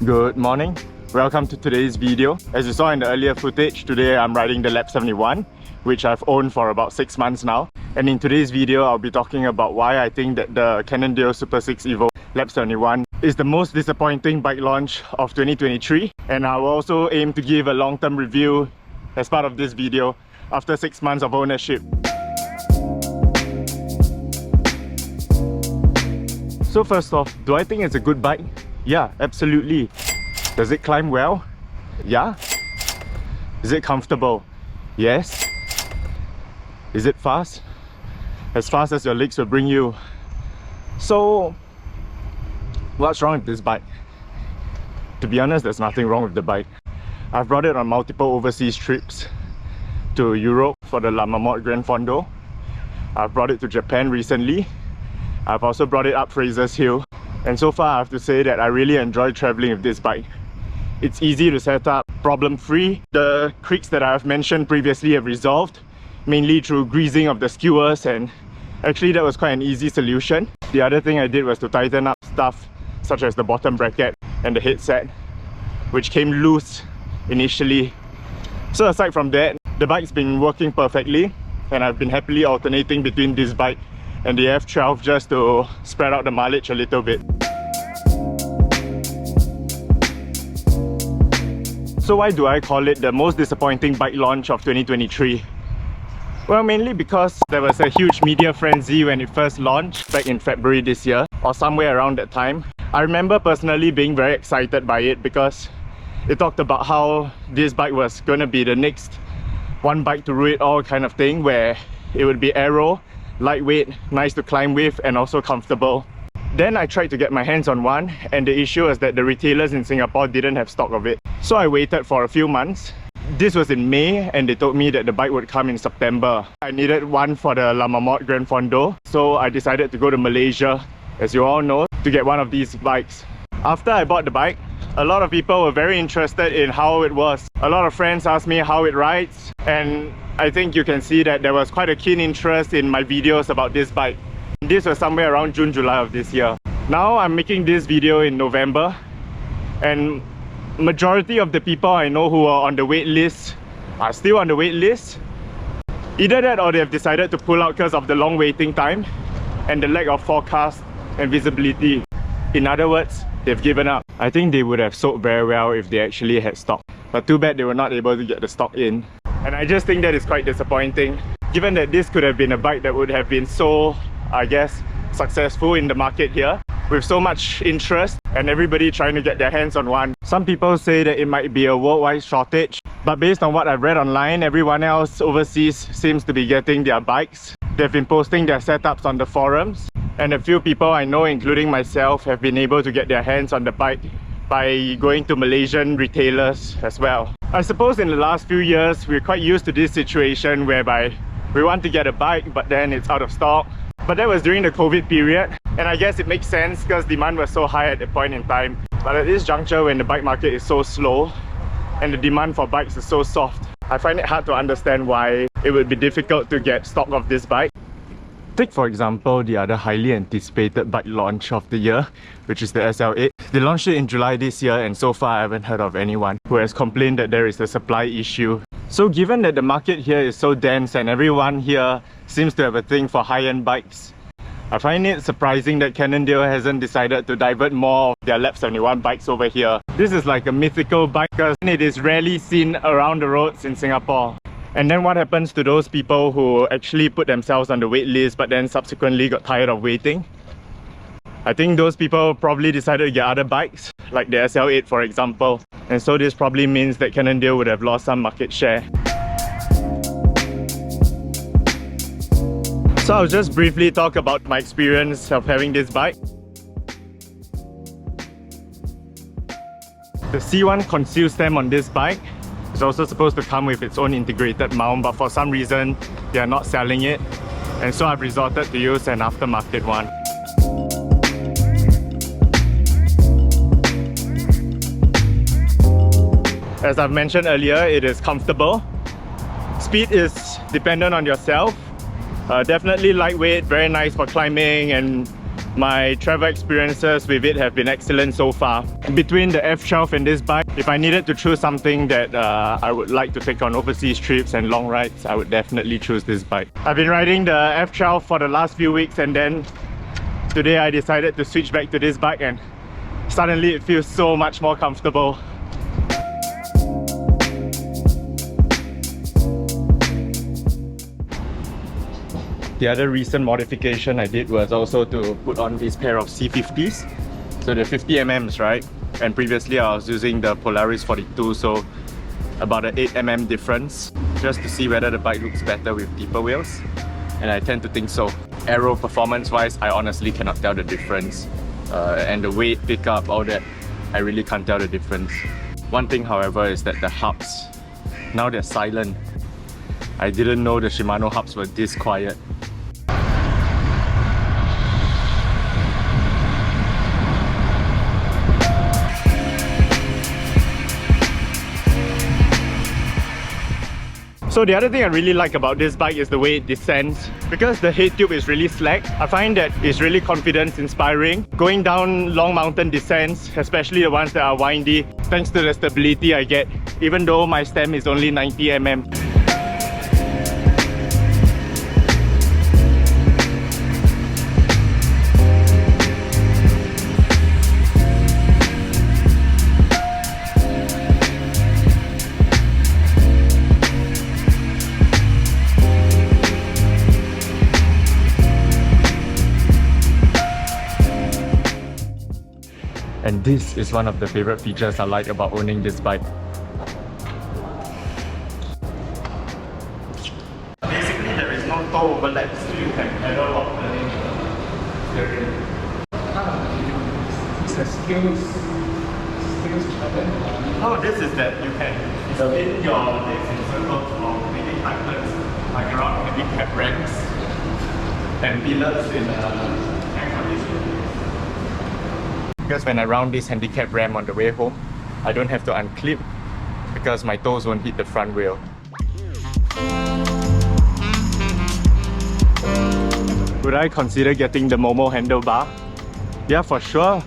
Good morning, welcome to today's video. As you saw in the earlier footage, today I'm riding the LAB71, which I've owned for about 6 months now. And in today's video, I'll be talking about why I think that the Cannondale SuperSix Evo LAB71 is the most disappointing bike launch of 2023. And I will also aim to give a long-term review as part of this video after 6 months of ownership. So first off, do I think it's a good bike? Yeah, absolutely. Does it climb well? Yeah. Is it comfortable? Yes. Is it fast? As fast as your legs will bring you. So, what's wrong with this bike? To be honest, there's nothing wrong with the bike. I've brought it on multiple overseas trips to Europe for the La Marmothe Grand Fondo. I've brought it to Japan recently. I've also brought it up Fraser's Hill. And so far I have to say that I really enjoy traveling with this bike. It's easy to set up, problem-free. The creaks that I have mentioned previously have resolved, mainly through greasing of the skewers, and actually that was quite an easy solution. The other thing I did was to tighten up stuff such as the bottom bracket and the headset, which came loose initially. So aside from that, the bike's been working perfectly, and I've been happily alternating between this bike and the F12 just to spread out the mileage a little bit. So why do I call it the most disappointing bike launch of 2023? Well, mainly because there was a huge media frenzy when it first launched back in February this year, or somewhere around that time. I remember personally being very excited by it because it talked about how this bike was going to be the next one bike to rule it all kind of thing, where it would be aero, lightweight, nice to climb with, and also comfortable. Then I tried to get my hands on one, and the issue was that the retailers in Singapore didn't have stock of it. So I waited for a few months. This was in May, and they told me that the bike would come in September. I needed one for the La Marmothe Grand Fondo, so I decided to go to Malaysia, as you all know, to get one of these bikes. After I bought the bike, a lot of people were very interested in how it was. A lot of friends asked me how it rides, and I think you can see that there was quite a keen interest in my videos about this bike. This was somewhere around June, July of this year. Now I'm making this video in November, and majority of the people I know who are on the wait list are still on the wait list. Either that or they have decided to pull out because of the long waiting time and the lack of forecast and visibility. In other words, they've given up. I think they would have sold very well if they actually had stock, but too bad they were not able to get the stock in. And I just think that is quite disappointing, given that this could have been a bike that would have been so, I guess, successful in the market here, with so much interest and everybody trying to get their hands on one. Some people say that it might be a worldwide shortage, but based on what I've read online, everyone else overseas seems to be getting their bikes. They've been posting their setups on the forums, and a few people I know, including myself, have been able to get their hands on the bike by going to Malaysian retailers as well. I suppose in the last few years, we're quite used to this situation whereby we want to get a bike, but then it's out of stock. But that was during the COVID period, and I guess it makes sense because demand was so high at that point in time. But at this juncture, when the bike market is so slow and the demand for bikes is so soft, I find it hard to understand why it would be difficult to get stock of this bike. Take for example the other highly anticipated bike launch of the year, which is the SL8. They launched it in July this year, and so far I haven't heard of anyone who has complained that there is a supply issue. So given that the market here is so dense and everyone here seems to have a thing for high-end bikes, I find it surprising that Cannondale hasn't decided to divert more of their LAB71 bikes over here. This is like a mythical bike because it is rarely seen around the roads in Singapore. And then what happens to those people who actually put themselves on the wait list but then subsequently got tired of waiting? I think those people probably decided to get other bikes, like the SL8 for example. And so this probably means that Cannondale would have lost some market share. So I'll just briefly talk about my experience of having this bike. The C1 conceal stem on this bike is also supposed to come with its own integrated mount, but for some reason they are not selling it, and so I've resorted to use an aftermarket one. As I've mentioned earlier, it is comfortable. Speed is dependent on yourself. Definitely lightweight, very nice for climbing and My travel experiences with it have been excellent so far. Between the F12 and this bike, if I needed to choose something that I would like to take on overseas trips and long rides, I would definitely choose this bike. I've been riding the F12 for the last few weeks, and then today I decided to switch back to this bike, and suddenly it feels so much more comfortable. The other recent modification I did was also to put on this pair of C50s. So the 50mm, right? And previously I was using the Polaris 42, so about an 8mm difference, just to see whether the bike looks better with deeper wheels. And I tend to think so. Aero performance wise, I honestly cannot tell the difference. And the weight pickup, all that, I really can't tell the difference. One thing however is that the hubs, now they're silent. I didn't know the Shimano hubs were this quiet. So the other thing I really like about this bike is the way it descends. Because the head tube is really slack, I find that it's really confidence inspiring. Going down long mountain descents, especially the ones that are windy, thanks to the stability I get, even though my stem is only 90mm. And this is one of the favorite features I like about owning this bike. Basically, there is no toe overlap, so you can pedal off the steering. It's a skills challenge. Oh, this is that you can spin your legs in circles or maybe backwards, like around handicap ramps and pillars in air conditioning. Because when I round this handicap ramp on the way home, I don't have to unclip because my toes won't hit the front wheel. Would I consider getting the Momo handlebar? Yeah, for sure.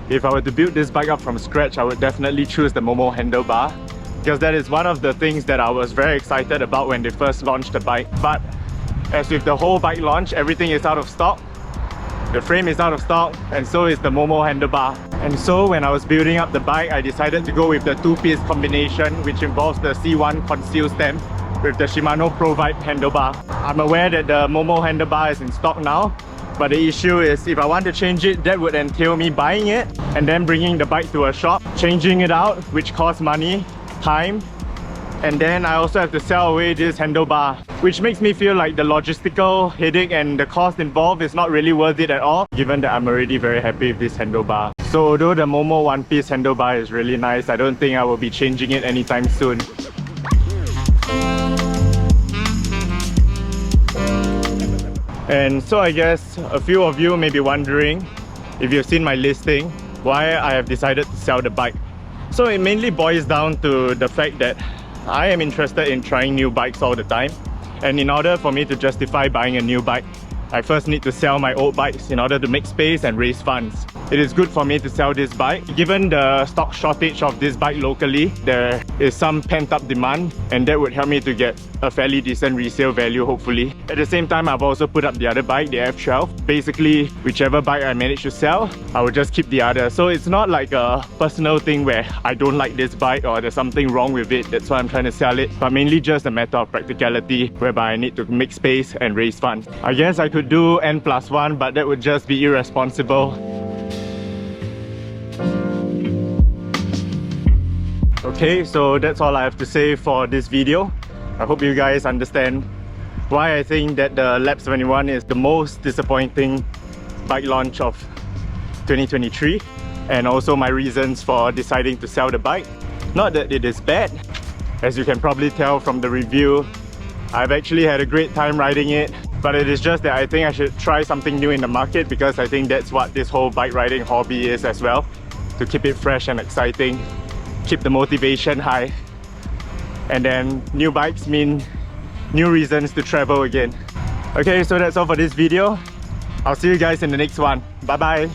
If I were to build this bike up from scratch, I would definitely choose the Momo handlebar, because that is one of the things that I was very excited about when they first launched the bike. But as with the whole bike launch, everything is out of stock. The frame is out of stock, and so is the Momo handlebar. And so when I was building up the bike, I decided to go with the two-piece combination, which involves the C1 conceal stem with the Shimano Pro Vibe handlebar. I'm aware that the Momo handlebar is in stock now, but the issue is if I want to change it, that would entail me buying it and then bringing the bike to a shop, changing it out, which costs money, time, and then I also have to sell away this handlebar, which makes me feel like the logistical headache and the cost involved is not really worth it at all, given that I'm already very happy with this handlebar. So although the Momo one-piece handlebar is really nice, I don't think I will be changing it anytime soon. And so I guess a few of you may be wondering, if you've seen my listing, why I have decided to sell the bike. So it mainly boils down to the fact that I am interested in trying new bikes all the time, and in order for me to justify buying a new bike, I first need to sell my old bikes in order to make space and raise funds. It is good for me to sell this bike. Given the stock shortage of this bike locally, there is some pent-up demand, and that would help me to get a fairly decent resale value, hopefully. At the same time, I've also put up the other bike, the F12. Basically, whichever bike I manage to sell, I will just keep the other. So it's not like a personal thing where I don't like this bike or there's something wrong with it, that's why I'm trying to sell it, but mainly just a matter of practicality, whereby I need to make space and raise funds. I guess I could do N+1, but that would just be irresponsible. Okay, so that's all I have to say for this video. I hope you guys understand why I think that the LAB71 is the most disappointing bike launch of 2023, and also my reasons for deciding to sell the bike. Not that it is bad. As you can probably tell from the review, I've actually had a great time riding it, but it is just that I think I should try something new in the market, because I think that's what this whole bike riding hobby is as well, to keep it fresh and exciting, keep the motivation high. And then new bikes mean new reasons to travel again. Okay, so that's all for this video. I'll see you guys in the next one. Bye bye.